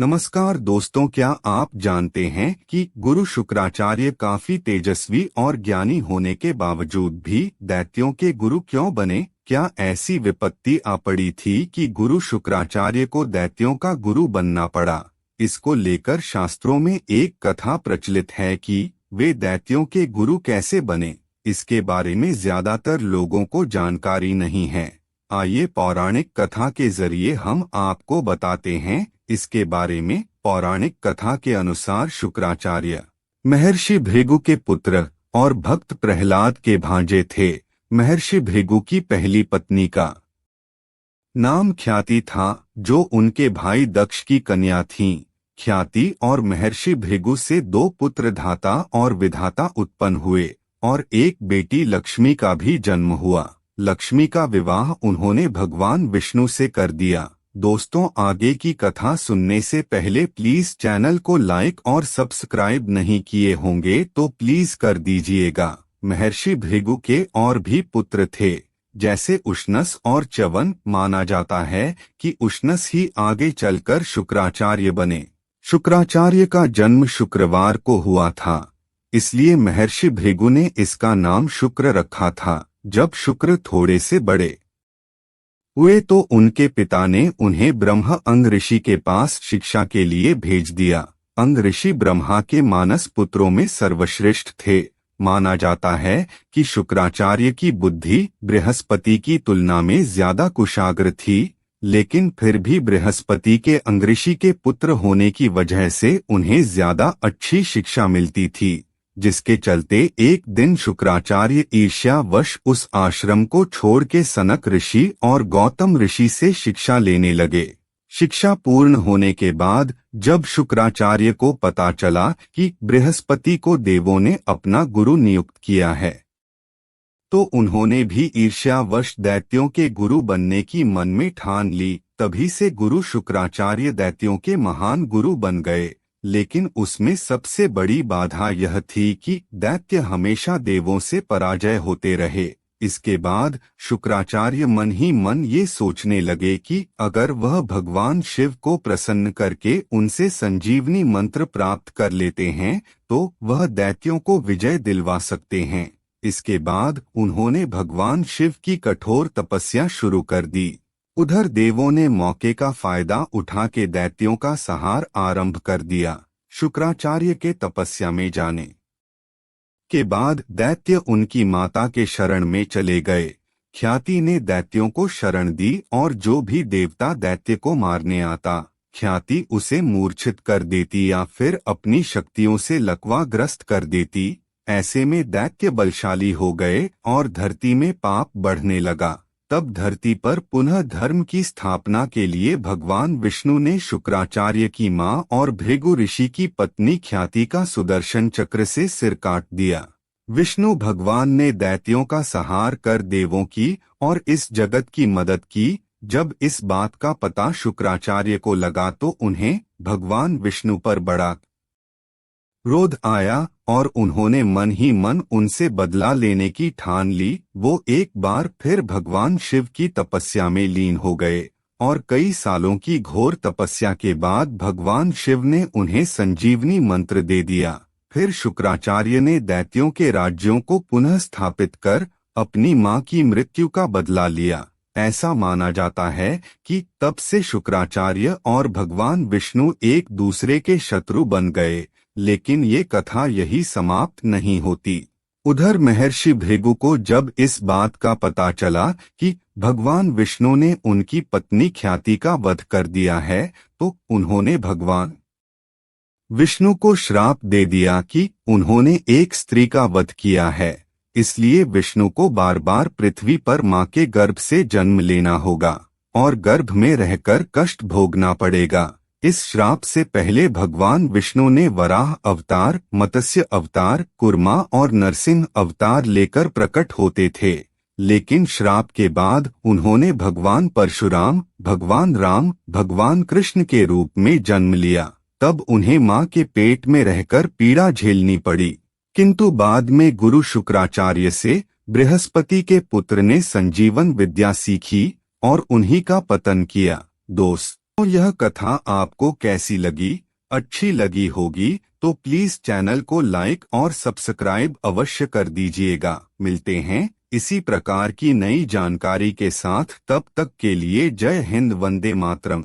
नमस्कार दोस्तों, क्या आप जानते हैं कि गुरु शुक्राचार्य काफी तेजस्वी और ज्ञानी होने के बावजूद भी दैत्यों के गुरु क्यों बने? क्या ऐसी विपत्ति आ पड़ी थी कि गुरु शुक्राचार्य को दैत्यों का गुरु बनना पड़ा? इसको लेकर शास्त्रों में एक कथा प्रचलित है कि वे दैत्यों के गुरु कैसे बने। इसके बारे में ज्यादातर लोगों को जानकारी नहीं है। आइए पौराणिक कथा के जरिए हम आपको बताते हैं इसके बारे में। पौराणिक कथा के अनुसार शुक्राचार्य महर्षि भृगु के पुत्र और भक्त प्रहलाद के भांजे थे। महर्षि भृगु की पहली पत्नी का नाम ख्याति था, जो उनके भाई दक्ष की कन्या थीं। ख्याति और महर्षि भृगु से 2 पुत्र धाता और विधाता उत्पन्न हुए और एक बेटी लक्ष्मी का भी जन्म हुआ। लक्ष्मी का विवाह उन्होंने भगवान विष्णु से कर दिया। दोस्तों, आगे की कथा सुनने से पहले प्लीज चैनल को लाइक और सब्सक्राइब नहीं किए होंगे तो प्लीज कर दीजिएगा। महर्षि भृगु के और भी पुत्र थे, जैसे उष्णस और च्यवन। माना जाता है कि उष्णस ही आगे चलकर शुक्राचार्य बने। शुक्राचार्य का जन्म शुक्रवार को हुआ था, इसलिए महर्षि भृगु ने इसका नाम शुक्र रखा था। जब शुक्र थोड़े से बड़े हुए तो उनके पिता ने उन्हें ब्रह्मा अंग ऋषि के पास शिक्षा के लिए भेज दिया। अंग ऋषि ब्रह्मा के मानस पुत्रों में सर्वश्रेष्ठ थे। माना जाता है कि शुक्राचार्य की बुद्धि बृहस्पति की तुलना में ज्यादा कुशाग्र थी, लेकिन फिर भी बृहस्पति के अंग ऋषि के पुत्र होने की वजह से उन्हें ज्यादा अच्छी शिक्षा मिलती थी, जिसके चलते एक दिन शुक्राचार्य ईर्ष्यावश उस आश्रम को छोड़ के सनक ऋषि और गौतम ऋषि से शिक्षा लेने लगे। शिक्षा पूर्ण होने के बाद जब शुक्राचार्य को पता चला कि बृहस्पति को देवों ने अपना गुरु नियुक्त किया है, तो उन्होंने भी ईर्ष्यावश दैत्यों के गुरु बनने की मन में ठान ली। तभी से गुरु शुक्राचार्य दैत्यों के महान गुरु बन गए। लेकिन उसमें सबसे बड़ी बाधा यह थी कि दैत्य हमेशा देवों से पराजय होते रहे। इसके बाद शुक्राचार्य मन ही मन ये सोचने लगे कि अगर वह भगवान शिव को प्रसन्न करके उनसे संजीवनी मंत्र प्राप्त कर लेते हैं तो वह दैत्यों को विजय दिलवा सकते हैं। इसके बाद उन्होंने भगवान शिव की कठोर तपस्या शुरू कर दी। उधर देवों ने मौके का फायदा उठा के दैत्यों का संहार आरंभ कर दिया। शुक्राचार्य के तपस्या में जाने के बाद दैत्य उनकी माता के शरण में चले गए। ख्याति ने दैत्यों को शरण दी और जो भी देवता दैत्य को मारने आता, ख्याति उसे मूर्छित कर देती या फिर अपनी शक्तियों से लकवाग्रस्त कर देती। ऐसे में दैत्य बलशाली हो गए और धरती में पाप बढ़ने लगा। तब धरती पर पुनः धर्म की स्थापना के लिए भगवान विष्णु ने शुक्राचार्य की मां और भृगु ऋषि की पत्नी ख्याति का सुदर्शन चक्र से सिर काट दिया। विष्णु भगवान ने दैत्यों का संहार कर देवों की और इस जगत की मदद की। जब इस बात का पता शुक्राचार्य को लगा तो उन्हें भगवान विष्णु पर बड़ा क्रोध आया और उन्होंने मन ही मन उनसे बदला लेने की ठान ली। वो एक बार फिर भगवान शिव की तपस्या में लीन हो गए और कई सालों की घोर तपस्या के बाद भगवान शिव ने उन्हें संजीवनी मंत्र दे दिया। फिर शुक्राचार्य ने दैत्यों के राज्यों को पुनः स्थापित कर अपनी मां की मृत्यु का बदला लिया। ऐसा माना जाता है कि तब से शुक्राचार्य और भगवान विष्णु एक दूसरे के शत्रु बन गए। लेकिन ये कथा यही समाप्त नहीं होती। उधर महर्षि भृगु को जब इस बात का पता चला कि भगवान विष्णु ने उनकी पत्नी ख्याति का वध कर दिया है, तो उन्होंने भगवान विष्णु को श्राप दे दिया कि उन्होंने एक स्त्री का वध किया है, इसलिए विष्णु को बार बार पृथ्वी पर मां के गर्भ से जन्म लेना होगा और गर्भ में रहकर कष्ट भोगना पड़ेगा। इस श्राप से पहले भगवान विष्णु ने वराह अवतार, मत्स्य अवतार, कुर्मा और नरसिंह अवतार लेकर प्रकट होते थे। लेकिन श्राप के बाद उन्होंने भगवान परशुराम, भगवान राम, भगवान कृष्ण के रूप में जन्म लिया। तब उन्हें मां के पेट में रहकर पीड़ा झेलनी पड़ी। किंतु बाद में गुरु शुक्राचार्य से बृहस्पति के पुत्र ने संजीवन विद्या सीखी और उन्हीं का पतन किया। दोस्त तो यह कथा आपको कैसी लगी? अच्छी लगी होगी तो प्लीज चैनल को लाइक और सब्सक्राइब अवश्य कर दीजिएगा। मिलते हैं इसी प्रकार की नई जानकारी के साथ, तब तक के लिए जय हिंद, वंदे मातरम।